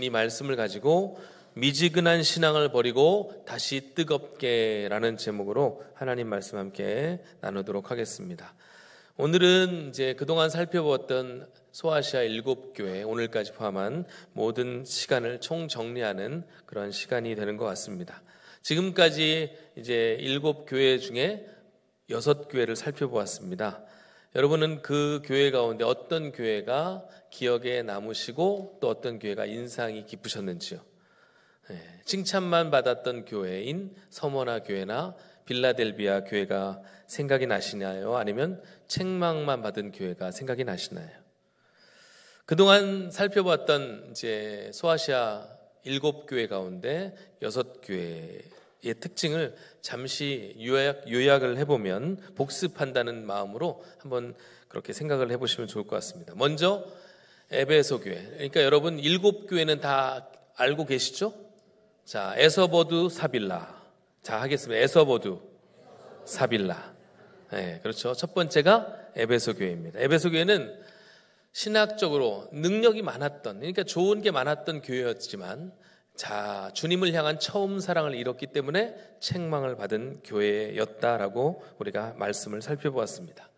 이 말씀을 가지고 미지근한 신앙을 버리고 다시 뜨겁게 라는 제목으로 하나님 말씀 함께 나누도록 하겠습니다. 오늘은 이제 그동안 살펴보았던 소아시아 7교회, 오늘까지 포함한 모든 시간을 총정리하는 그런 시간이 되는 것 같습니다. 지금까지 이제 7교회 중에 6교회를 살펴보았습니다. 여러분은 그 교회 가운데 어떤 교회가 기억에 남으시고 또 어떤 교회가 인상이 깊으셨는지요? 칭찬만 받았던 교회인 서머나 교회나 빌라델비아 교회가 생각이 나시나요? 아니면 책망만 받은 교회가 생각이 나시나요? 그동안 살펴봤던 이제 소아시아 7교회 가운데 6교회의 특징을 잠시 요약을 해보면 복습한다는 마음으로 한번 그렇게 생각을 해보시면 좋을 것 같습니다. 먼저 에베소 교회, 그러니까 여러분 7교회는 다 알고 계시죠? 자, 에서보두 사빌라. 자, 하겠습니다. 에서보두 사빌라. 네, 그렇죠. 첫 번째가 에베소 교회입니다. 에베소 교회는 신학적으로 능력이 많았던, 그러니까 좋은 게 많았던 교회였지만 자, 주님을 향한 처음 사랑을 잃었기 때문에 책망을 받은 교회였다라고 우리가 말씀을 살펴보았습니다.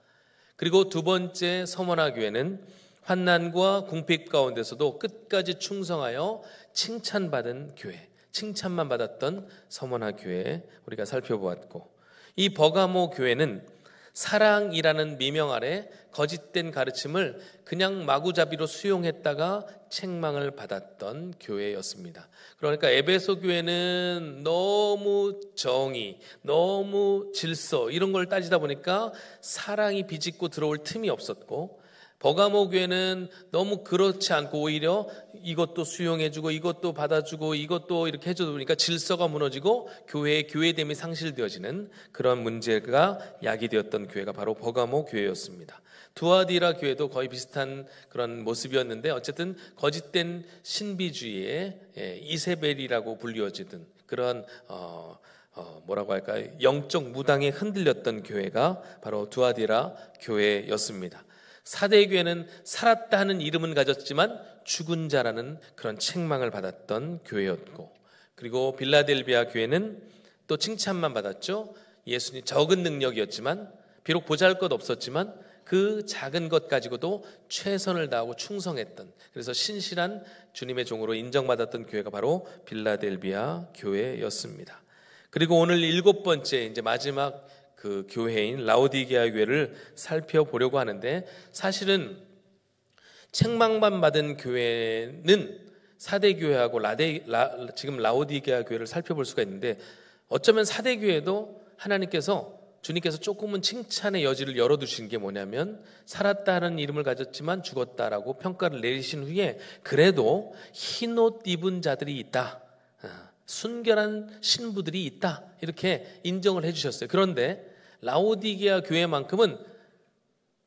그리고 두 번째 서머나 교회는 환난과 궁핍 가운데서도 끝까지 충성하여 칭찬받은 교회, 칭찬만 받았던 서머나 교회 우리가 살펴보았고, 이 버가모 교회는 사랑이라는 미명 아래 거짓된 가르침을 그냥 마구잡이로 수용했다가 책망을 받았던 교회였습니다. 그러니까 에베소 교회는 너무 정의, 너무 질서 이런 걸 따지다 보니까 사랑이 비집고 들어올 틈이 없었고, 버가모 교회는 너무 그렇지 않고 오히려 이것도 수용해주고 이것도 받아주고 이것도 이렇게 해주다 보니까 질서가 무너지고 교회의 교회됨이 상실되어지는 그런 문제가 야기되었던 교회가 바로 버가모 교회였습니다. 두아디라 교회도 거의 비슷한 그런 모습이었는데 어쨌든 거짓된 신비주의의 이세벨이라고 불리워지던 그런 뭐라고 할까요? 영적 무당에 흔들렸던 교회가 바로 두아디라 교회였습니다. 사대교회는 살았다 하는 이름은 가졌지만 죽은 자라는 그런 책망을 받았던 교회였고, 그리고 빌라델비아 교회는 또 칭찬만 받았죠. 예수님 적은 능력이었지만 비록 보잘것 없었지만 그 작은 것 가지고도 최선을 다하고 충성했던, 그래서 신실한 주님의 종으로 인정받았던 교회가 바로 빌라델비아 교회였습니다. 그리고 오늘 7번째 이제 마지막 그 교회인 라오디게아 교회를 살펴보려고 하는데, 사실은 책망만 받은 교회는 사대교회하고 지금 라오디게아 교회를 살펴볼 수가 있는데, 어쩌면 사대교회도 주님께서 조금은 칭찬의 여지를 열어두신 게 뭐냐면, 살았다는 이름을 가졌지만 죽었다라고 평가를 내리신 후에 그래도 흰옷 입은 자들이 있다, 순결한 신부들이 있다, 이렇게 인정을 해주셨어요. 그런데 라오디게아 교회만큼은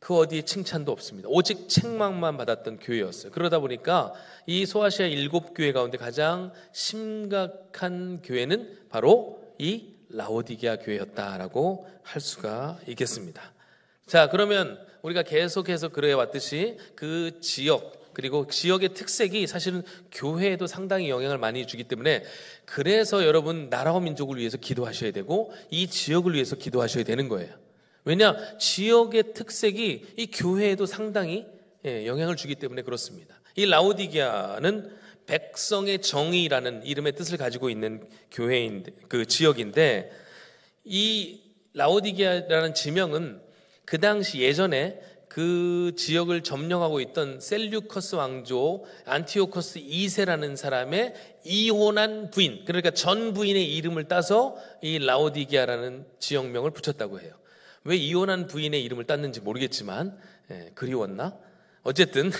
그 어디에 칭찬도 없습니다. 오직 책망만 받았던 교회였어요. 그러다 보니까 이 소아시아 7교회 가운데 가장 심각한 교회는 바로 이 라오디게아 교회였다라고 할 수가 있겠습니다. 자, 그러면 우리가 계속해서 그래왔듯이 그 지역, 그리고 지역의 특색이 사실은 교회에도 상당히 영향을 많이 주기 때문에, 그래서 여러분 나라와 민족을 위해서 기도하셔야 되고 이 지역을 위해서 기도하셔야 되는 거예요. 왜냐? 지역의 특색이 이 교회에도 상당히 영향을 주기 때문에 그렇습니다. 이 라오디게아는 백성의 정의라는 이름의 뜻을 가지고 있는 교회인데, 그 지역인데, 이 라오디게아라는 지명은 그 당시 예전에 그 지역을 점령하고 있던 셀류커스 왕조 안티오코스 2세라는 사람의 이혼한 부인, 그러니까 전 부인의 이름을 따서 이 라오디게아라는 지역명을 붙였다고 해요. 왜 이혼한 부인의 이름을 땄는지 모르겠지만 그리웠나? 어쨌든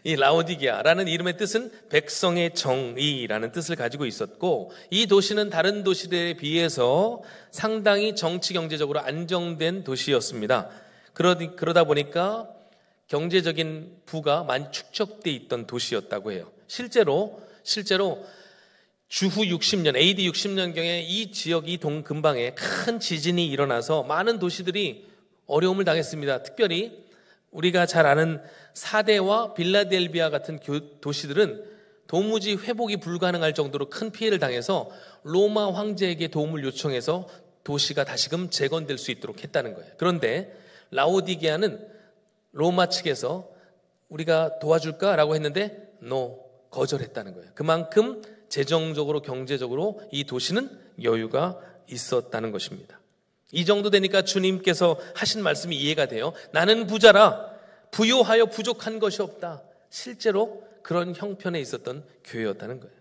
이 라오디게아라는 이름의 뜻은 백성의 정의라는 뜻을 가지고 있었고, 이 도시는 다른 도시들에 비해서 상당히 정치 경제적으로 안정된 도시였습니다. 그러다 보니까 경제적인 부가 많이 축적돼 있던 도시였다고 해요. 실제로 주후 60년, AD 60년경에 이 지역, 이 근방에 큰 지진이 일어나서 많은 도시들이 어려움을 당했습니다. 특별히 우리가 잘 아는 사대와 빌라델비아 같은 도시들은 도무지 회복이 불가능할 정도로 큰 피해를 당해서 로마 황제에게 도움을 요청해서 도시가 다시금 재건될 수 있도록 했다는 거예요. 그런데 라오디게아는 로마 측에서 우리가 도와줄까라고 했는데 거절했다는 거예요. 그만큼 재정적으로 경제적으로 이 도시는 여유가 있었다는 것입니다. 이 정도 되니까 주님께서 하신 말씀이 이해가 돼요. 나는 부자라 부요하여 부족한 것이 없다. 실제로 그런 형편에 있었던 교회였다는 거예요.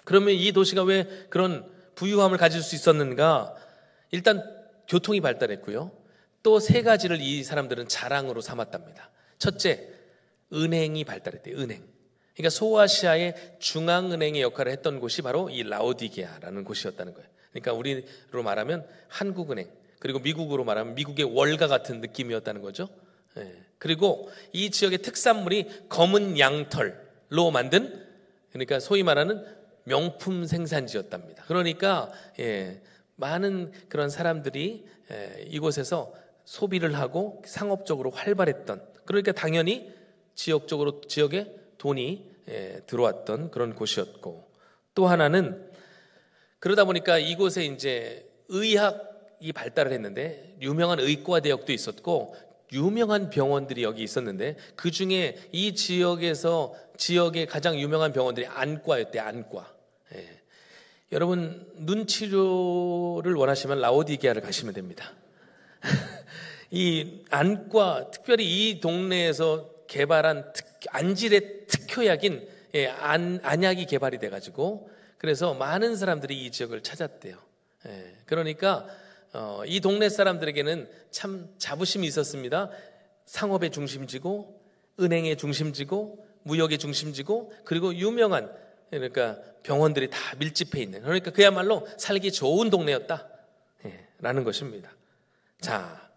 그러면 이 도시가 왜 그런 부유함을 가질 수 있었는가? 일단 교통이 발달했고요. 또 세 가지를 이 사람들은 자랑으로 삼았답니다. 첫째, 은행이 발달했대요. 은행. 그러니까 소아시아의 중앙은행의 역할을 했던 곳이 바로 이 라오디게아라는 곳이었다는 거예요. 그러니까 우리로 말하면 한국은행, 그리고 미국으로 말하면 미국의 월가 같은 느낌이었다는 거죠. 그리고 이 지역의 특산물이 검은 양털로 만든, 그러니까 소위 말하는 명품 생산지였답니다. 그러니까 많은 그런 사람들이 이곳에서 소비를 하고 상업적으로 활발했던, 그러니까 당연히 지역에 돈이 들어왔던 그런 곳이었고, 또 하나는 그러다 보니까 이곳에 이제 의학이 발달을 했는데 유명한 의과대학도 있었고 유명한 병원들이 여기 있었는데 그 중에 이 지역의 가장 유명한 병원들이 안과였대요. 안과. 여러분 눈 치료를 원하시면 라오디게아를 가시면 됩니다. 이 안과, 특별히 이 동네에서 개발한 안질의 특효약인 안약이 개발이 돼가지고 그래서 많은 사람들이 이 지역을 찾았대요. 그러니까 이 동네 사람들에게는 참 자부심이 있었습니다. 상업의 중심지고 은행의 중심지고 무역의 중심지고 그리고 유명한, 그러니까 병원들이 다 밀집해 있는, 그러니까 그야말로 살기 좋은 동네였다 라는 것입니다. 자,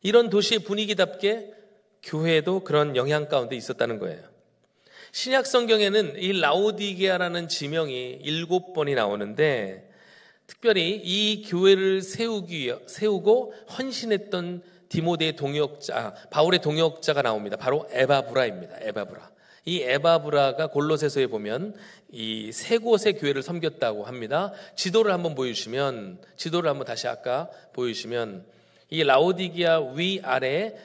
이런 도시의 분위기답게 교회도 그런 영향 가운데 있었다는 거예요. 신약 성경에는 이 라오디게아라는 지명이 7번이 나오는데 특별히 이 교회를 세우고 헌신했던 디모데의 동역자, 바울의 동역자가 나옵니다. 바로 에바브라입니다. 에바브라. 이 에바브라가 골로새서에 보면 이 세 곳의 교회를 섬겼다고 합니다. 지도를 한번 다시 아까 보여주시면 이 라오디게아 위아래에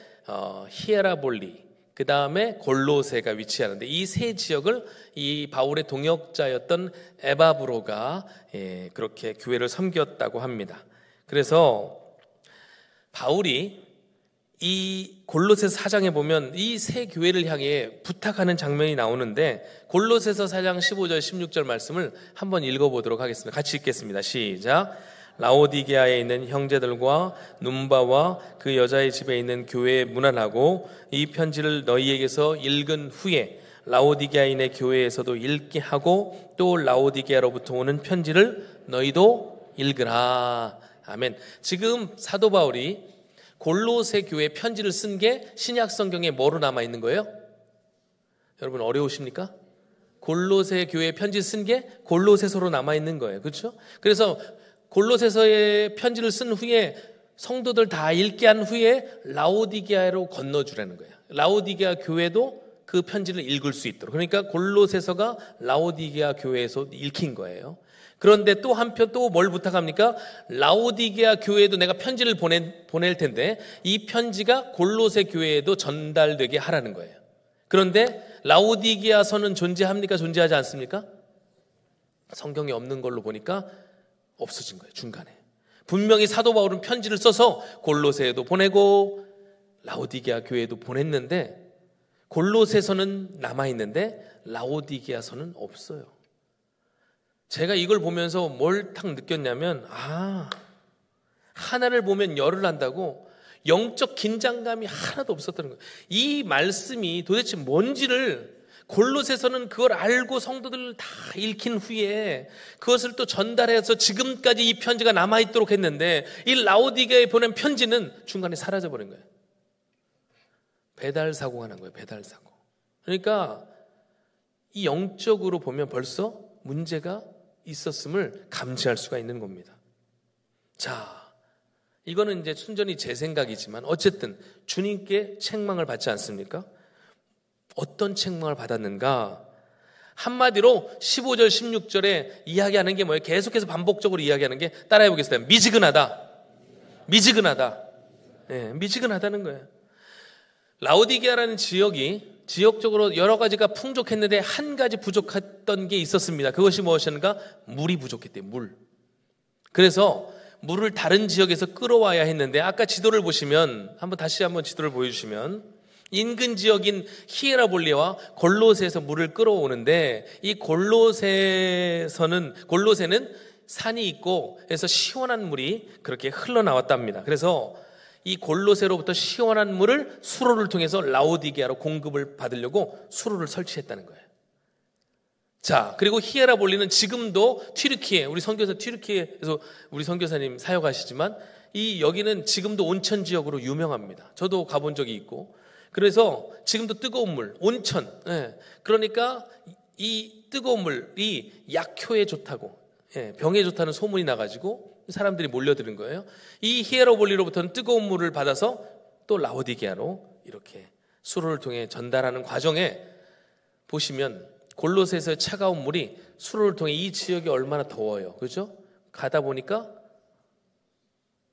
히에라볼리, 그 다음에 골로새가 위치하는데 이 세 지역을 이 바울의 동역자였던 에바브로가 그렇게 교회를 섬겼다고 합니다. 그래서 바울이 이 골로새서 4장에 보면 이 세 교회를 향해 부탁하는 장면이 나오는데 골로새서 4장 15절 16절 말씀을 한번 읽어보도록 하겠습니다. 같이 읽겠습니다. 시작. 라오디게아에 있는 형제들과 num바와 그 여자의 집에 있는 교회에 문안하고 이 편지를 너희에게서 읽은 후에 라오디게아인의 교회에서도 읽게 하고 또 라오디게아로부터 오는 편지를 너희도 읽으라. 아멘. 지금 사도 바울이 골로새 교회 편지를 쓴 게 신약 성경에 뭐로 남아 있는 거예요? 여러분 어려우십니까? 골로새 교회 편지 쓴 게 골로새서로 남아 있는 거예요. 그렇죠? 그래서 골로새서의 편지를 쓴 후에 성도들 다 읽게 한 후에 라오디게아로 건너주라는 거예요. 라오디게아 교회도 그 편지를 읽을 수 있도록. 그러니까 골로새서가 라오디게아 교회에서 읽힌 거예요. 그런데 또 한편 또 뭘 부탁합니까? 라오디게아 교회에도 내가 편지를 보낼 텐데 이 편지가 골로새 교회에도 전달되게 하라는 거예요. 그런데 라오디게아서는 존재합니까? 존재하지 않습니까? 성경에 없는 걸로 보니까 없어진 거예요. 중간에. 분명히 사도 바울은 편지를 써서 골로새에도 보내고 라오디게아 교회에도 보냈는데 골로새서는 남아있는데 라오디게아서는 없어요. 제가 이걸 보면서 뭘 딱 느꼈냐면 하나를 보면 열을 한다고 영적 긴장감이 하나도 없었다는 거예요. 이 말씀이 도대체 뭔지를 골로새서는 그걸 알고 성도들 다 읽힌 후에 그것을 또 전달해서 지금까지 이 편지가 남아있도록 했는데 이 라오디게아에 보낸 편지는 중간에 사라져버린 거예요. 배달사고가 난 거예요. 배달사고. 그러니까 이 영적으로 보면 벌써 문제가 있었음을 감지할 수가 있는 겁니다. 자, 이거는 이제 순전히 제 생각이지만 어쨌든 주님께 책망을 받지 않습니까? 어떤 책망을 받았는가? 한마디로 15절, 16절에 이야기하는 게 뭐예요? 계속해서 반복적으로 이야기하는 게 따라해 보겠습니다. 미지근하다. 미지근하다. 네, 미지근하다는 거예요. 라오디게아라는 지역이 지역적으로 여러 가지가 풍족했는데 한 가지 부족했던 게 있었습니다. 그것이 무엇이었는가? 물이 부족했대요. 물. 그래서 물을 다른 지역에서 끌어와야 했는데 아까 지도를 보시면 다시 한번 지도를 보여주시면 인근 지역인 히에라볼리와 골로새에서 물을 끌어오는데 이 골로새는 산이 있고 해서 시원한 물이 그렇게 흘러나왔답니다. 그래서 이 골로새로부터 시원한 물을 수로를 통해서 라오디게아로 공급을 받으려고 수로를 설치했다는 거예요. 자, 그리고 히에라볼리는 지금도 튀르키예, 우리 선교사 튀르키예에서 우리 선교사님 사역하시지만 여기는 지금도 온천 지역으로 유명합니다. 저도 가본 적이 있고, 그래서 지금도 뜨거운 물, 온천. 그러니까 이 뜨거운 물이 약효에 좋다고, 병에 좋다는 소문이 나가지고 사람들이 몰려드는 거예요. 이 히에라볼리로부터는 뜨거운 물을 받아서 또 라오디게아로 이렇게 수로를 통해 전달하는 과정에 보시면 골로새에서의 차가운 물이 수로를 통해 이 지역이 얼마나 더워요. 그렇죠? 가다 보니까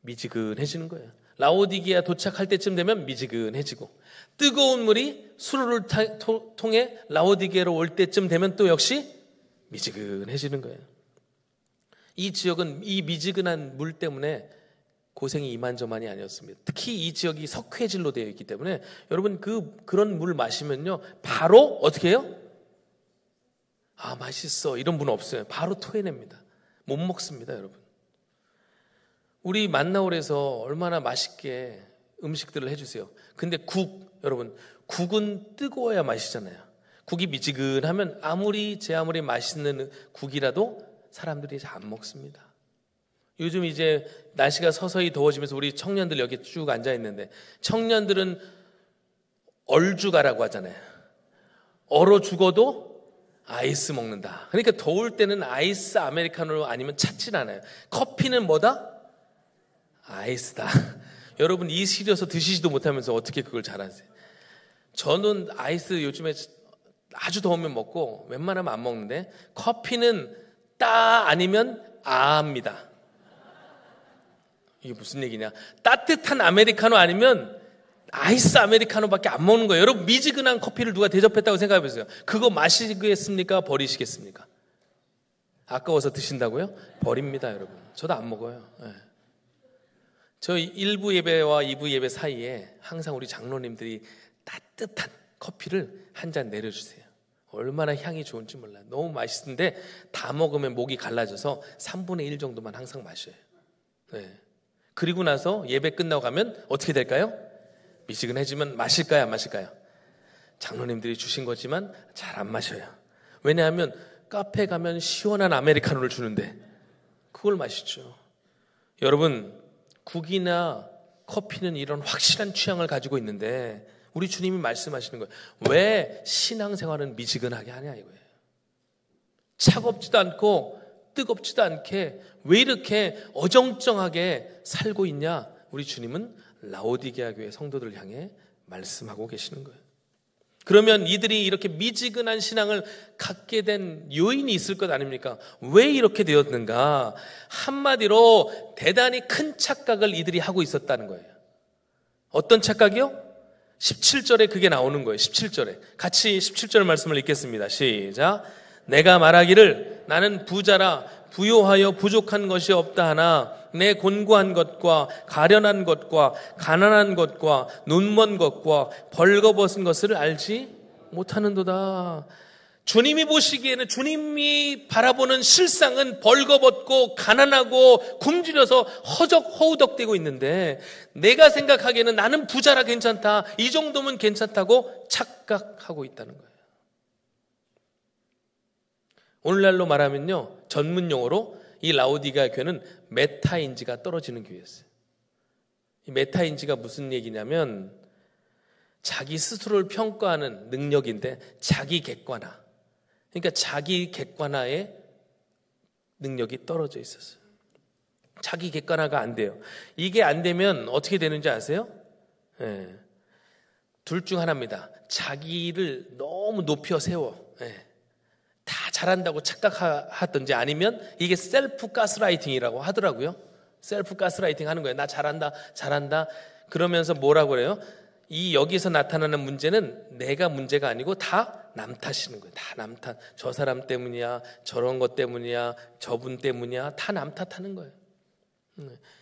미지근해지는 거예요. 라오디게아 도착할 때쯤 되면 미지근해지고 뜨거운 물이 수로를 통해 라오디게아로 올 때쯤 되면 또 역시 미지근해지는 거예요. 이 지역은 이 미지근한 물 때문에 고생이 이만저만이 아니었습니다. 특히 이 지역이 석회질로 되어 있기 때문에 여러분 그런 물 마시면요 바로 어떻게 해요? 아 맛있어 이런 분 없어요. 바로 토해냅니다. 못 먹습니다. 여러분 우리 만나올에서 얼마나 맛있게 음식들을 해주세요. 근데 여러분 국은 뜨거워야 맛있잖아요. 국이 미지근하면 아무리 맛있는 국이라도 사람들이 잘 안 먹습니다. 요즘 이제 날씨가 서서히 더워지면서 우리 청년들 여기 쭉 앉아있는데 청년들은 얼죽아라고 하잖아요. 얼어 죽어도 아이스 먹는다. 그러니까 더울 때는 아이스 아메리카노 아니면 찾질 않아요. 커피는 뭐다? 아이스다. 여러분 이 시려서 드시지도 못하면서 어떻게 그걸 잘하세요? 저는 아이스 요즘에 아주 더우면 먹고 웬만하면 안 먹는데 커피는 따 아니면 아입니다. 이게 무슨 얘기냐? 따뜻한 아메리카노 아니면 아이스 아메리카노밖에 안 먹는 거예요. 여러분 미지근한 커피를 누가 대접했다고 생각해 보세요. 그거 마시겠습니까? 버리시겠습니까? 아까워서 드신다고요? 버립니다, 여러분. 저도 안 먹어요. 저 1부 예배와 2부 예배 사이에 항상 우리 장로님들이 따뜻한 커피를 한 잔 내려주세요. 얼마나 향이 좋은지 몰라요. 너무 맛있는데 다 먹으면 목이 갈라져서 3분의 1 정도만 항상 마셔요. 그리고 나서 예배 끝나고 가면 어떻게 될까요? 미지근해지면 마실까요? 안 마실까요? 장로님들이 주신 거지만 잘 안 마셔요. 왜냐하면 카페 가면 시원한 아메리카노를 주는데 그걸 마시죠. 여러분 국이나 커피는 이런 확실한 취향을 가지고 있는데 우리 주님이 말씀하시는 거예요. 왜 신앙생활은 미지근하게 하냐 이거예요. 차갑지도 않고 뜨겁지도 않게 왜 이렇게 어정쩡하게 살고 있냐. 우리 주님은 라오디게아 교회 성도들을 향해 말씀하고 계시는 거예요. 그러면 이들이 이렇게 미지근한 신앙을 갖게 된 요인이 있을 것 아닙니까? 왜 이렇게 되었는가? 한마디로 대단히 큰 착각을 이들이 하고 있었다는 거예요. 어떤 착각이요? 17절에 그게 나오는 거예요. 17절에 같이 17절 말씀을 읽겠습니다. 시작. 내가 말하기를 나는 부자라 부요하여 부족한 것이 없다 하나 내 곤고한 것과 가련한 것과 가난한 것과 눈먼 것과 벌거벗은 것을 알지 못하는도다. 주님이 보시기에는 주님이 바라보는 실상은 벌거벗고 가난하고 굶주려서 허우덕대고 있는데 내가 생각하기에는 나는 부자라 괜찮다. 이 정도면 괜찮다고 착각하고 있다는 거예요. 오늘날로 말하면요. 전문 용어로 이 라오디게아 교회는 메타인지가 떨어지는 교회였어요. 이 메타인지가 무슨 얘기냐면 자기 스스로를 평가하는 능력인데 자기 객관화. 그러니까 자기 객관화의 능력이 떨어져 있었어요. 자기 객관화가 안 돼요. 이게 안 되면 어떻게 되는지 아세요? 둘 중 하나입니다. 자기를 너무 높여 세워. 잘한다고 착각하든지 아니면 이게 셀프 가스라이팅이라고 하더라고요. 셀프 가스라이팅 하는 거예요. 나 잘한다. 그러면서 뭐라고 그래요? 이 여기서 나타나는 문제는 내가 문제가 아니고 다 남 탓이는 거예요. 다 남 탓. 저 사람 때문이야. 저런 것 때문이야. 저분 때문이야. 다 남 탓하는 거예요.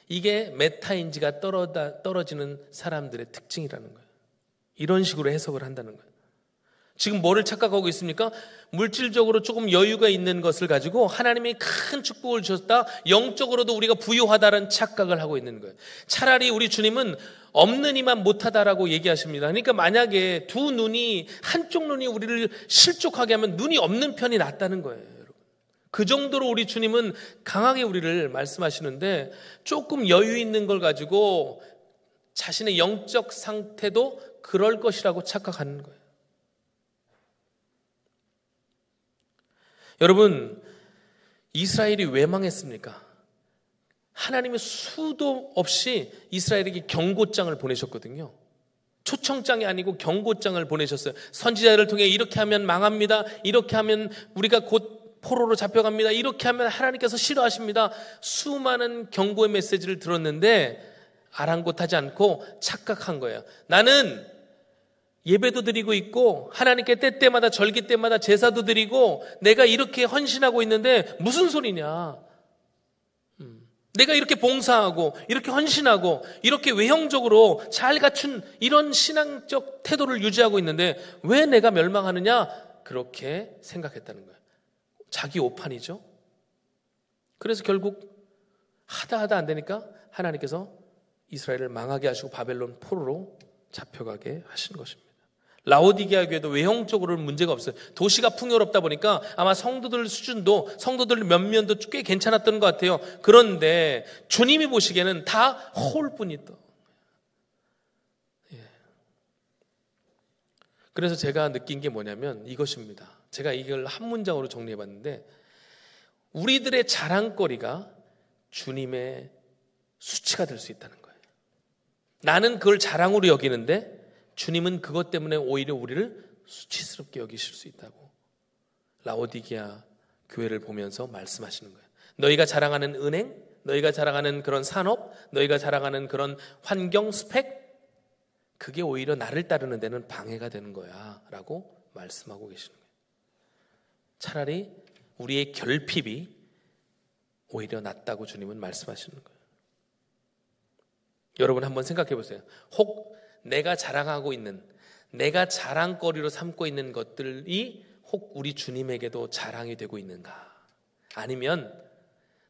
이게 메타인지가 떨어지는 사람들의 특징이라는 거예요. 이런 식으로 해석을 한다는 거예요. 지금 뭐를 착각하고 있습니까? 물질적으로 조금 여유가 있는 것을 가지고 하나님이 큰 축복을 주셨다, 영적으로도 우리가 부유하다는 착각을 하고 있는 거예요. 차라리 우리 주님은 없는 이만 못하다라고 얘기하십니다. 그러니까 만약에 두 눈이, 한쪽 눈이 우리를 실족하게 하면 눈이 없는 편이 낫다는 거예요. 여러분. 그 정도로 우리 주님은 강하게 우리를 말씀하시는데 조금 여유 있는 걸 가지고 자신의 영적 상태도 그럴 것이라고 착각하는 거예요. 여러분, 이스라엘이 왜 망했습니까? 하나님이 수도 없이 이스라엘에게 경고장을 보내셨거든요. 초청장이 아니고 경고장을 보내셨어요. 선지자를 통해 이렇게 하면 망합니다. 이렇게 하면 우리가 곧 포로로 잡혀갑니다. 이렇게 하면 하나님께서 싫어하십니다. 수많은 경고의 메시지를 들었는데 아랑곳하지 않고 착각한 거예요. 나는 예배도 드리고 있고 하나님께 때때마다 절기 때마다 제사도 드리고 내가 이렇게 헌신하고 있는데 무슨 소리냐. 내가 이렇게 봉사하고 이렇게 헌신하고 이렇게 외형적으로 잘 갖춘 이런 신앙적 태도를 유지하고 있는데 왜 내가 멸망하느냐, 그렇게 생각했다는 거예요. 자기 오판이죠. 그래서 결국 하다 안 되니까 하나님께서 이스라엘을 망하게 하시고 바벨론 포로로 잡혀가게 하신 것입니다. 라오디게아 교회도 외형적으로는 문제가 없어요. 도시가 풍요롭다 보니까 아마 성도들 수준도, 성도들 면면도 꽤 괜찮았던 것 같아요. 그런데 주님이 보시기에는 다 허울뿐이다. 그래서 제가 느낀 게 뭐냐면 이것입니다. 제가 이걸 한 문장으로 정리해봤는데, 우리들의 자랑거리가 주님의 수치가 될 수 있다는 거예요. 나는 그걸 자랑으로 여기는데 주님은 그것 때문에 오히려 우리를 수치스럽게 여기실 수 있다고 라오디게아 교회를 보면서 말씀하시는 거예요. 너희가 자랑하는 은행, 너희가 자랑하는 그런 산업, 너희가 자랑하는 그런 환경 스펙, 그게 오히려 나를 따르는 데는 방해가 되는 거야 라고 말씀하고 계시는 거예요. 차라리 우리의 결핍이 오히려 낫다고 주님은 말씀하시는 거예요. 여러분 한번 생각해 보세요. 혹 내가 자랑하고 있는, 내가 자랑거리로 삼고 있는 것들이 혹 우리 주님에게도 자랑이 되고 있는가? 아니면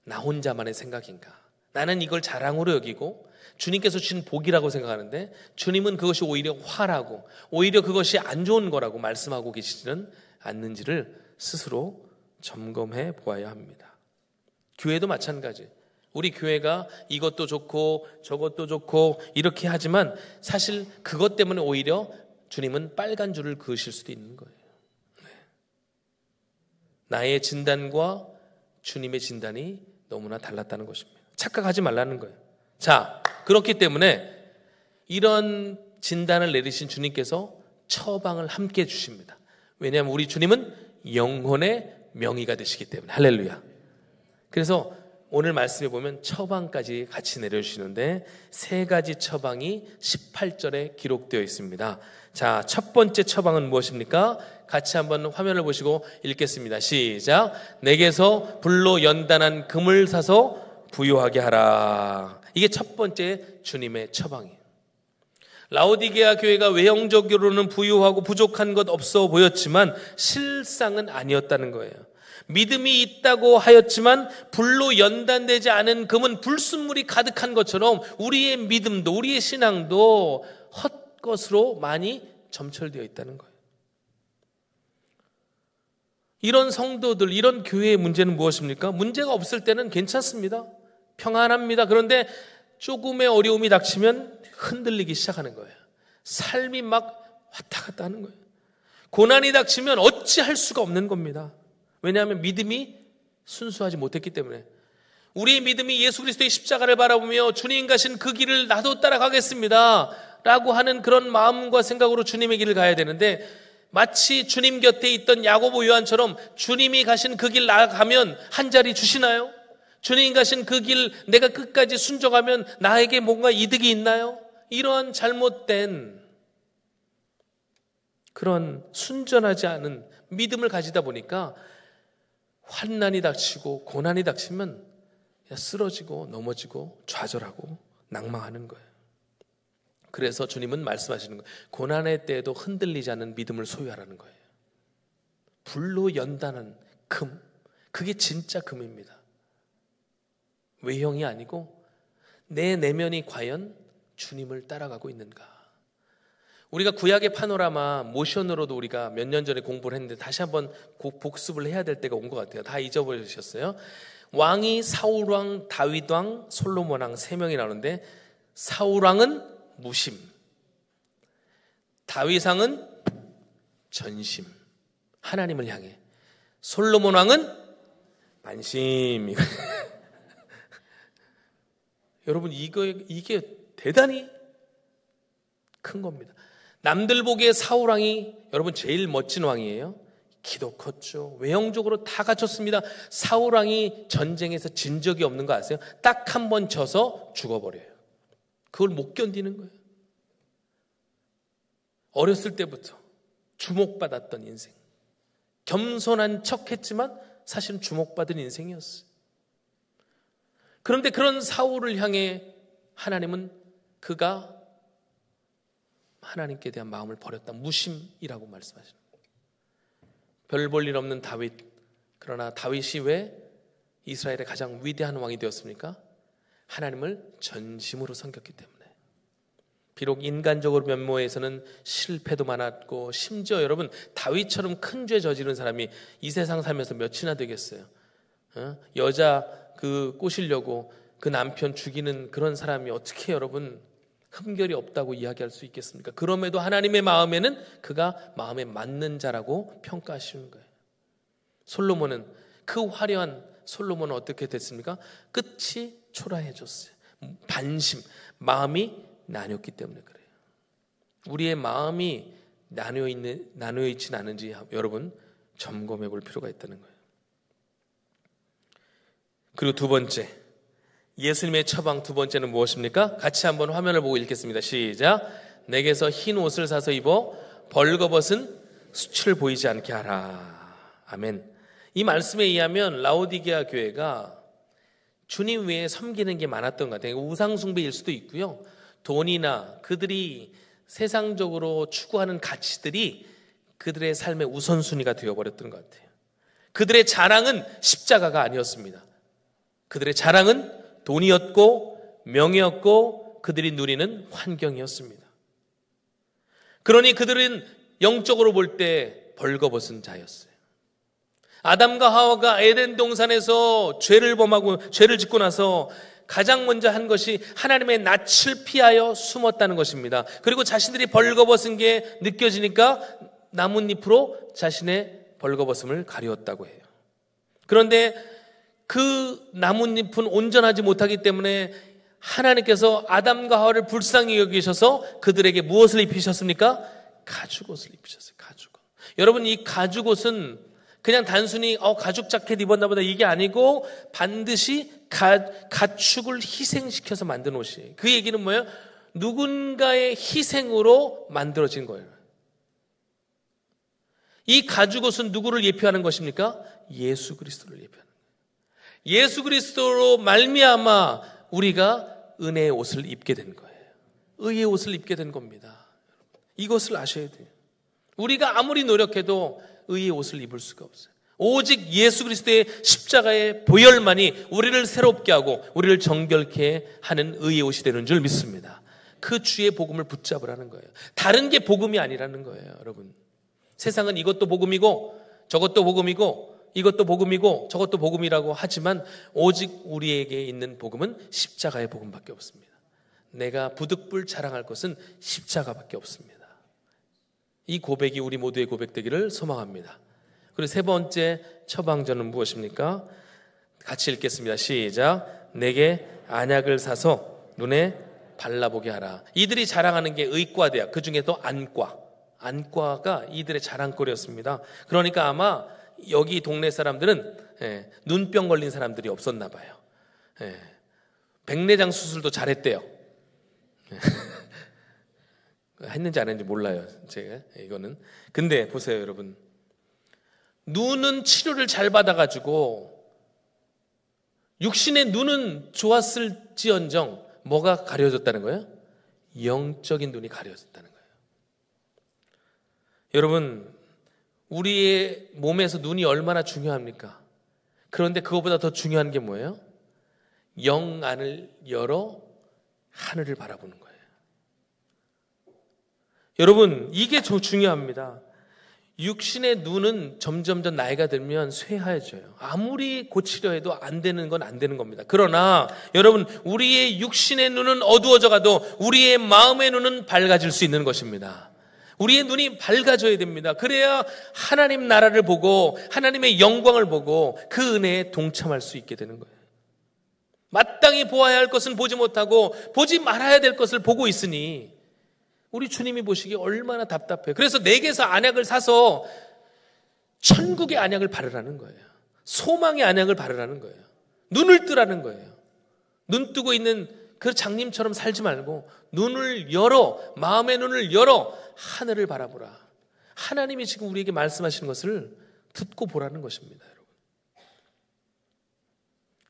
나 혼자만의 생각인가? 나는 이걸 자랑으로 여기고 주님께서 주신 복이라고 생각하는데 주님은 그것이 오히려 화라고, 오히려 그것이 안 좋은 거라고 말씀하고 계시지는 않는지를 스스로 점검해 보아야 합니다. 교회도 마찬가지. 우리 교회가 이것도 좋고 저것도 좋고 이렇게 하지만 사실 그것 때문에 오히려 주님은 빨간 줄을 그으실 수도 있는 거예요. 나의 진단과 주님의 진단이 너무나 달랐다는 것입니다. 착각하지 말라는 거예요. 자, 그렇기 때문에 이런 진단을 내리신 주님께서 처방을 함께 주십니다. 왜냐하면 우리 주님은 영혼의 명의가 되시기 때문에. 할렐루야. 그래서 오늘 말씀에 보면 처방까지 같이 내려주시는데 세 가지 처방이 18절에 기록되어 있습니다. 자, 첫 번째 처방은 무엇입니까? 같이 한번 화면을 보시고 읽겠습니다. 시작. 내게서 불로 연단한 금을 사서 부유하게 하라. 이게 첫 번째 주님의 처방이에요. 라오디게아 교회가 외형적으로는 부유하고 부족한 것 없어 보였지만 실상은 아니었다는 거예요. 믿음이 있다고 하였지만 불로 연단되지 않은 금은 불순물이 가득한 것처럼 우리의 믿음도, 우리의 신앙도 헛것으로 많이 점철되어 있다는 거예요. 이런 성도들, 이런 교회의 문제는 무엇입니까? 문제가 없을 때는 괜찮습니다. 평안합니다. 그런데 조금의 어려움이 닥치면 흔들리기 시작하는 거예요. 삶이 막 왔다 갔다 하는 거예요. 고난이 닥치면 어찌할 수가 없는 겁니다. 왜냐하면 믿음이 순수하지 못했기 때문에. 우리의 믿음이 예수 그리스도의 십자가를 바라보며 주님 가신 그 길을 나도 따라가겠습니다 라고 하는 그런 마음과 생각으로 주님의 길을 가야 되는데 마치 주님 곁에 있던 야고보 요한처럼 주님이 가신 그 길 나아가면 한 자리 주시나요? 주님 가신 그 길 내가 끝까지 순종하면 나에게 뭔가 이득이 있나요? 이러한 잘못된 그런 순전하지 않은 믿음을 가지다 보니까 환난이 닥치고 고난이 닥치면 그냥 쓰러지고 넘어지고 좌절하고 낭망하는 거예요. 그래서 주님은 말씀하시는 거예요. 고난의 때에도 흔들리지 않는 믿음을 소유하라는 거예요. 불로 연다는 금, 그게 진짜 금입니다. 외형이 아니고 내 내면이 과연 주님을 따라가고 있는가. 우리가 구약의 파노라마 모션으로도 우리가 몇 년 전에 공부를 했는데 다시 한번 복습을 해야 될 때가 온 것 같아요. 다 잊어버리셨어요. 왕이 사울왕, 다윗왕, 솔로몬왕 3명이 나오는데 사울왕은 무심, 다윗왕은 전심, 하나님을 향해, 솔로몬왕은 반심. 여러분 이게 대단히 큰 겁니다. 남들 보기에 사울왕이 여러분 제일 멋진 왕이에요. 키도 컸죠. 외형적으로 다 갖췄습니다. 사울왕이 전쟁에서 진 적이 없는 거 아세요? 딱 한 번 져서 죽어버려요. 그걸 못 견디는 거예요. 어렸을 때부터 주목받았던 인생. 겸손한 척했지만 사실은 주목받은 인생이었어요. 그런데 그런 사울을 향해 하나님은 그가 하나님께 대한 마음을 버렸다. 무심이라고 말씀하시는 거예요. 별 볼 일 없는 다윗. 그러나 다윗이 왜 이스라엘의 가장 위대한 왕이 되었습니까? 하나님을 전심으로 섬겼기 때문에. 비록 인간적으로 면모에서는 실패도 많았고 심지어 여러분 다윗처럼 큰 죄 저지른 사람이 이 세상 살면서 몇이나 되겠어요. 여자 꼬시려고 그 남편 죽이는 그런 사람이 어떻게 여러분 흠결이 없다고 이야기할 수 있겠습니까? 그럼에도 하나님의 마음에는 그가 마음에 맞는 자라고 평가하시는 거예요. 솔로몬은 그 화려한 솔로몬은 어떻게 됐습니까? 끝이 초라해졌어요. 반심, 마음이 나뉘었기 때문에 그래요. 우리의 마음이 나뉘어 있지는 않은지 여러분 점검해 볼 필요가 있다는 거예요. 그리고 두 번째, 예수님의 처방 두 번째는 무엇입니까? 같이 한번 화면을 보고 읽겠습니다. 시작. 내게서 흰 옷을 사서 입어 벌거벗은 수치를 보이지 않게 하라. 아멘. 이 말씀에 의하면 라오디게아 교회가 주님 외에 섬기는 게 많았던 것 같아요. 우상 숭배일 수도 있고요. 돈이나 그들이 세상적으로 추구하는 가치들이 그들의 삶의 우선순위가 되어버렸던 것 같아요. 그들의 자랑은 십자가가 아니었습니다. 그들의 자랑은 돈이었고 명예였고 그들이 누리는 환경이었습니다. 그러니 그들은 영적으로 볼 때 벌거벗은 자였어요. 아담과 하와가 에덴 동산에서 죄를 짓고 나서 가장 먼저 한 것이 하나님의 낯을 피하여 숨었다는 것입니다. 그리고 자신들이 벌거벗은 게 느껴지니까 나뭇잎으로 자신의 벌거벗음을 가리웠다고 해요. 그런데 그 나뭇잎은 온전하지 못하기 때문에 하나님께서 아담과 하와를 불쌍히 여기셔서 그들에게 무엇을 입히셨습니까? 가죽옷을 입히셨어요. 가죽옷. 여러분 이 가죽옷은 그냥 단순히 가죽 자켓 입었나 보다 이게 아니고 반드시 가축을 희생시켜서 만든 옷이에요. 그 얘기는 뭐예요? 누군가의 희생으로 만들어진 거예요. 이 가죽옷은 누구를 예표하는 것입니까? 예수 그리스도를 예표하는 거예요. 예수 그리스도로 말미암아 우리가 은혜의 옷을 입게 된 거예요. 의의 옷을 입게 된 겁니다. 이것을 아셔야 돼요. 우리가 아무리 노력해도 의의 옷을 입을 수가 없어요. 오직 예수 그리스도의 십자가의 보혈만이 우리를 새롭게 하고 우리를 정결케 하는 의의 옷이 되는 줄 믿습니다. 그 주의 복음을 붙잡으라는 거예요. 다른 게 복음이 아니라는 거예요, 여러분. 세상은 이것도 복음이고 저것도 복음이고 이것도 복음이고 저것도 복음이라고 하지만 오직 우리에게 있는 복음은 십자가의 복음밖에 없습니다. 내가 부득불 자랑할 것은 십자가밖에 없습니다. 이 고백이 우리 모두의 고백되기를 소망합니다. 그리고 세 번째 처방전은 무엇입니까? 같이 읽겠습니다. 시작. 내게 안약을 사서 눈에 발라보게 하라. 이들이 자랑하는 게 의과대학, 그 중에도 안과. 안과가 이들의 자랑거리였습니다. 그러니까 아마 여기 동네 사람들은 눈병 걸린 사람들이 없었나 봐요. 백내장 수술도 잘했대요. 했는지 안 했는지 몰라요, 제가 이거는. 근데 보세요, 여러분. 눈은 치료를 잘 받아가지고 육신의 눈은 좋았을지언정 뭐가 가려졌다는 거예요? 영적인 눈이 가려졌다는 거예요. 여러분, 우리의 몸에서 눈이 얼마나 중요합니까? 그런데 그것보다 더 중요한 게 뭐예요? 영 안을 열어 하늘을 바라보는 거예요. 여러분, 이게 더 중요합니다. 육신의 눈은 점점점 나이가 들면 쇠하여져요. 아무리 고치려 해도 안 되는 건 안 되는 겁니다. 그러나 여러분, 우리의 육신의 눈은 어두워져 가도 우리의 마음의 눈은 밝아질 수 있는 것입니다. 우리의 눈이 밝아져야 됩니다. 그래야 하나님 나라를 보고 하나님의 영광을 보고 그 은혜에 동참할 수 있게 되는 거예요. 마땅히 보아야 할 것은 보지 못하고 보지 말아야 될 것을 보고 있으니 우리 주님이 보시기에 얼마나 답답해요. 그래서 내게서 안약을 사서 천국의 안약을 바르라는 거예요. 소망의 안약을 바르라는 거예요. 눈을 뜨라는 거예요. 눈 뜨고 있는 그 장님처럼 살지 말고 눈을 열어, 마음의 눈을 열어 하늘을 바라보라. 하나님이 지금 우리에게 말씀하시는 것을 듣고 보라는 것입니다, 여러분.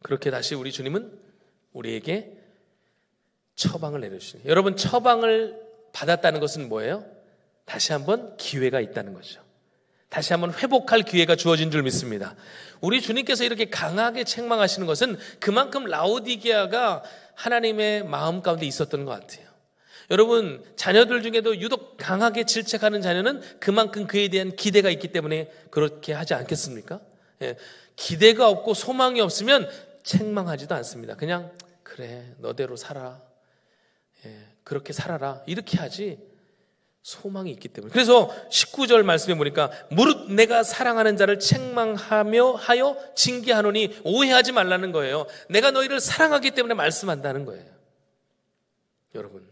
그렇게 다시 우리 주님은 우리에게 처방을 내려주시네요. 여러분, 처방을 받았다는 것은 뭐예요? 다시 한번 기회가 있다는 거죠. 다시 한번 회복할 기회가 주어진 줄 믿습니다. 우리 주님께서 이렇게 강하게 책망하시는 것은 그만큼 라오디게아가 하나님의 마음 가운데 있었던 것 같아요. 여러분, 자녀들 중에도 유독 강하게 질책하는 자녀는 그만큼 그에 대한 기대가 있기 때문에 그렇게 하지 않겠습니까? 기대가 없고 소망이 없으면 책망하지도 않습니다. 그냥 그래, 너대로 살아. 그렇게 살아라. 이렇게 하지 소망이 있기 때문에. 그래서 19절 말씀에 보니까 무릇 내가 사랑하는 자를 책망하며 하여 징계하노니 오해하지 말라는 거예요. 내가 너희를 사랑하기 때문에 말씀한다는 거예요. 여러분,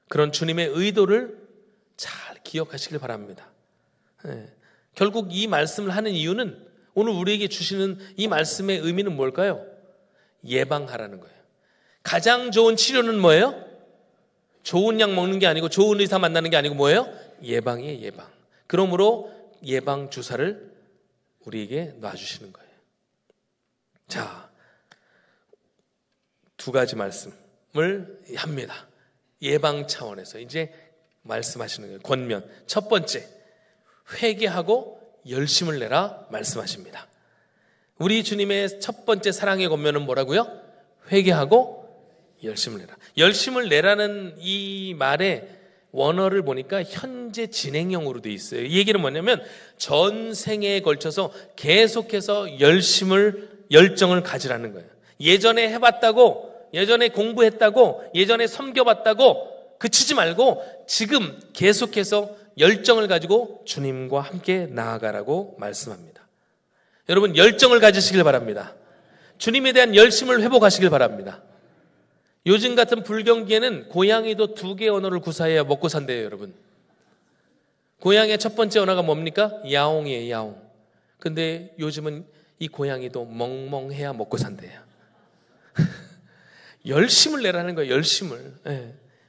그런 주님의 의도를 잘 기억하시길 바랍니다. 결국 이 말씀을 하는 이유는 오늘 우리에게 주시는 이 말씀의 의미는 뭘까요? 예방하라는 거예요. 가장 좋은 치료는 뭐예요? 좋은 약 먹는 게 아니고 좋은 의사 만나는 게 아니고 뭐예요? 예방이에요, 예방. 그러므로 예방 주사를 우리에게 놔주시는 거예요. 자, 두 가지 말씀을 합니다. 예방 차원에서 이제 말씀하시는 거예요. 권면. 첫 번째, 회개하고 열심을 내라 말씀하십니다. 우리 주님의 첫 번째 사랑의 권면은 뭐라고요? 회개하고 열심을 내라. 열심을 내라는 이 말의 원어를 보니까 현재 진행형으로 되어 있어요. 이 얘기는 뭐냐면 전생에 걸쳐서 계속해서 열정을 가지라는 거예요. 예전에 해봤다고, 예전에 공부했다고, 예전에 섬겨봤다고 그치지 말고 지금 계속해서 열정을 가지고 주님과 함께 나아가라고 말씀합니다. 여러분, 열정을 가지시길 바랍니다. 주님에 대한 열심을 회복하시길 바랍니다. 요즘 같은 불경기에는 고양이도 2개의 언어를 구사해야 먹고 산대요, 여러분. 고양이의 첫 번째 언어가 뭡니까? 야옹이에요, 야옹. 근데 요즘은 이 고양이도 멍멍해야 먹고 산대요. 열심을 내라는 거예요, 열심을.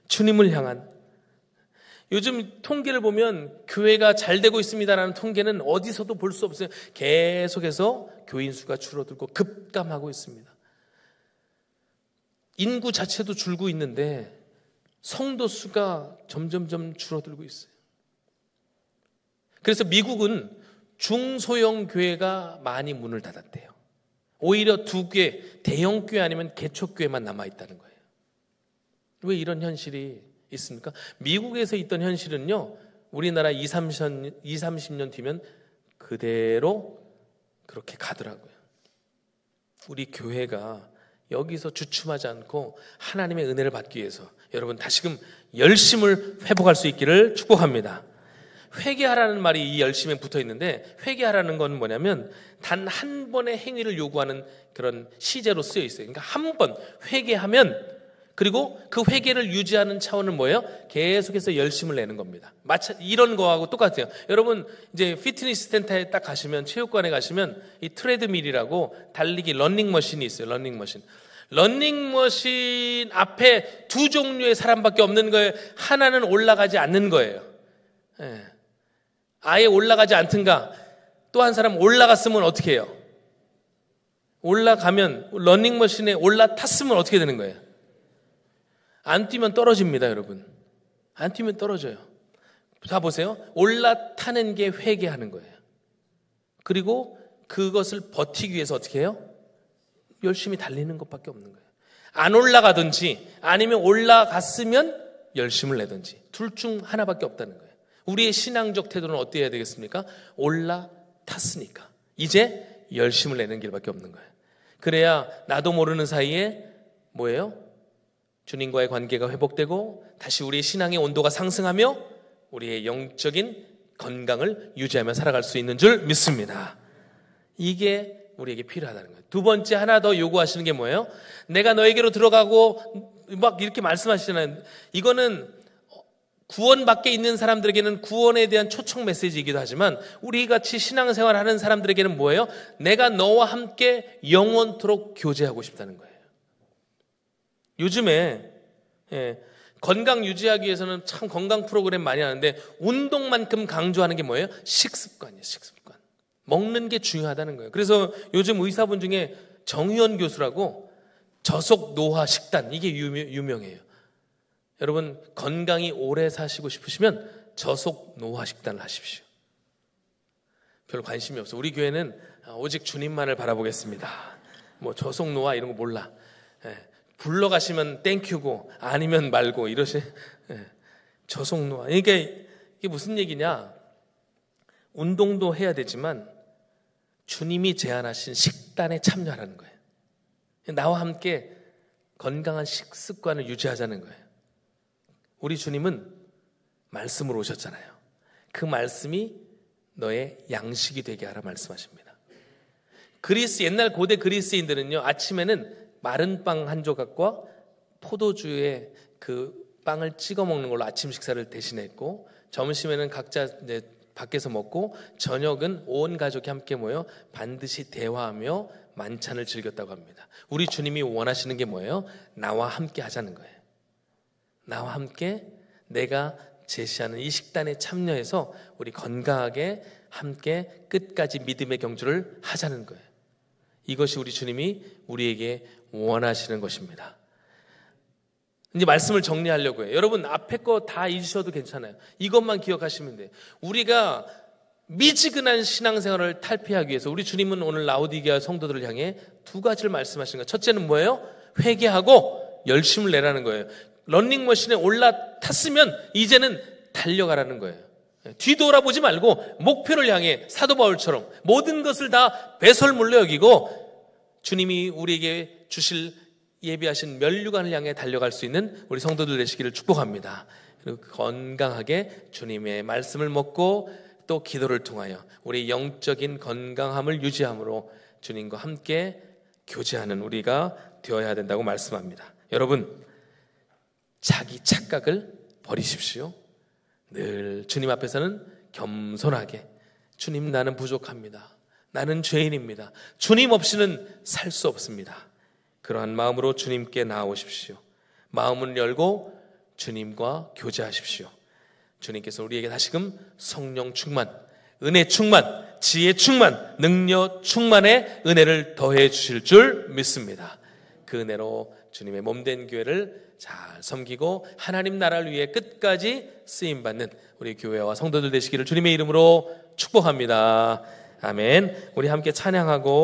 주님을 향한. 요즘 통계를 보면 교회가 잘 되고 있습니다라는 통계는 어디서도 볼 수 없어요. 계속해서 교인 수가 줄어들고 급감하고 있습니다. 인구 자체도 줄고 있는데 성도 수가 점점점 줄어들고 있어요. 그래서 미국은 중소형 교회가 많이 문을 닫았대요. 오히려 2개, 대형 교회 아니면 개척교회만 남아있다는 거예요. 왜 이런 현실이 있습니까? 미국에서 있던 현실은요, 우리나라 30년 뒤면 그대로 그렇게 가더라고요. 우리 교회가 여기서 주춤하지 않고 하나님의 은혜를 받기 위해서 여러분 다시금 열심을 회복할 수 있기를 축복합니다. 회개하라는 말이 이 열심에 붙어 있는데, 회개하라는 건 뭐냐면 단 한 번의 행위를 요구하는 그런 시제로 쓰여 있어요. 그러니까 한 번 회개하면 그리고 그 회개를 유지하는 차원은 뭐예요? 계속해서 열심을 내는 겁니다. 이런 거하고 똑같아요. 여러분 이제 피트니스 센터에 딱 가시면, 체육관에 가시면 이 트레드밀이라고 달리기 러닝머신이 있어요. 러닝머신 앞에 두 종류의 사람밖에 없는 거예요. 하나는 올라가지 않는 거예요. 예. 아예 올라가지 않든가, 또 한 사람 올라갔으면 어떻게 해요? 올라가면, 러닝머신에 올라탔으면 어떻게 되는 거예요? 안 뛰면 떨어집니다, 여러분. 안 뛰면 떨어져요. 자, 보세요. 올라타는 게 회개하는 거예요. 그리고 그것을 버티기 위해서 어떻게 해요? 열심히 달리는 것밖에 없는 거예요. 안 올라가든지 아니면 올라갔으면 열심을 내든지, 둘 중 하나밖에 없다는 거예요. 우리의 신앙적 태도는 어때야 되겠습니까? 올라탔으니까 이제 열심을 내는 길밖에 없는 거예요. 그래야 나도 모르는 사이에 뭐예요? 주님과의 관계가 회복되고 다시 우리의 신앙의 온도가 상승하며 우리의 영적인 건강을 유지하며 살아갈 수 있는 줄 믿습니다. 이게 우리에게 필요하다는 거예요. 두 번째, 하나 더 요구하시는 게 뭐예요? 내가 너에게로 들어가고 막 이렇게 말씀하시잖아요. 이거는 구원 밖에 있는 사람들에게는 구원에 대한 초청 메시지이기도 하지만 우리 같이 신앙생활 하는 사람들에게는 뭐예요? 내가 너와 함께 영원토록 교제하고 싶다는 거예요. 요즘에 건강 유지하기 위해서는 참 건강 프로그램 많이 하는데 운동만큼 강조하는 게 뭐예요? 식습관이에요. 식습관. 먹는 게 중요하다는 거예요. 그래서 요즘 의사분 중에 정의원 교수라고 저속 노화 식단, 이게 유명해요. 여러분 건강히 오래 사시고 싶으시면 저속 노화 식단을 하십시오. 별 관심이 없어. 우리 교회는 오직 주님만을 바라보겠습니다. 뭐 저속 노화 이런 거 몰라. 불러가시면 땡큐고 아니면 말고 이러시. 저속 노화. 그러니까 이게 무슨 얘기냐? 운동도 해야 되지만 주님이 제안하신 식단에 참여하라는 거예요. 나와 함께 건강한 식습관을 유지하자는 거예요. 우리 주님은 말씀으로 오셨잖아요. 그 말씀이 너의 양식이 되게 하라 말씀하십니다. 옛날 고대 그리스인들은요, 아침에는 마른 빵 한 조각과 포도주에 그 빵을 찍어 먹는 걸로 아침 식사를 대신했고, 점심에는 각자 이제 밖에서 먹고, 저녁은 온 가족이 함께 모여 반드시 대화하며 만찬을 즐겼다고 합니다. 우리 주님이 원하시는 게 뭐예요? 나와 함께 하자는 거예요. 나와 함께 내가 제시하는 이 식단에 참여해서 우리 건강하게 함께 끝까지 믿음의 경주를 하자는 거예요. 이것이 우리 주님이 우리에게 원하시는 것입니다. 이제 말씀을 정리하려고 해요. 여러분 앞에 거 다 잊으셔도 괜찮아요. 이것만 기억하시면 돼요. 우리가 미지근한 신앙생활을 탈피하기 위해서 우리 주님은 오늘 라오디게아 성도들을 향해 두 가지를 말씀하시는 거예요. 첫째는 뭐예요? 회개하고 열심을 내라는 거예요. 런닝머신에 올라탔으면 이제는 달려가라는 거예요. 뒤돌아보지 말고 목표를 향해 사도 바울처럼 모든 것을 다 배설물로 여기고 주님이 우리에게 주실 예비하신 면류관을 향해 달려갈 수 있는 우리 성도들 되시기를 축복합니다. 그리고 건강하게 주님의 말씀을 먹고 또 기도를 통하여 우리 영적인 건강함을 유지함으로 주님과 함께 교제하는 우리가 되어야 된다고 말씀합니다. 여러분, 자기 착각을 버리십시오. 늘 주님 앞에서는 겸손하게 주님, 나는 부족합니다. 나는 죄인입니다. 주님 없이는 살 수 없습니다. 그러한 마음으로 주님께 나아오십시오. 마음을 열고 주님과 교제하십시오. 주님께서 우리에게 다시금 성령 충만, 은혜 충만, 지혜 충만, 능력 충만의 은혜를 더해 주실 줄 믿습니다. 그 은혜로 주님의 몸된 교회를 잘 섬기고 하나님 나라를 위해 끝까지 쓰임받는 우리 교회와 성도들 되시기를 주님의 이름으로 축복합니다. 아멘. 우리 함께 찬양하고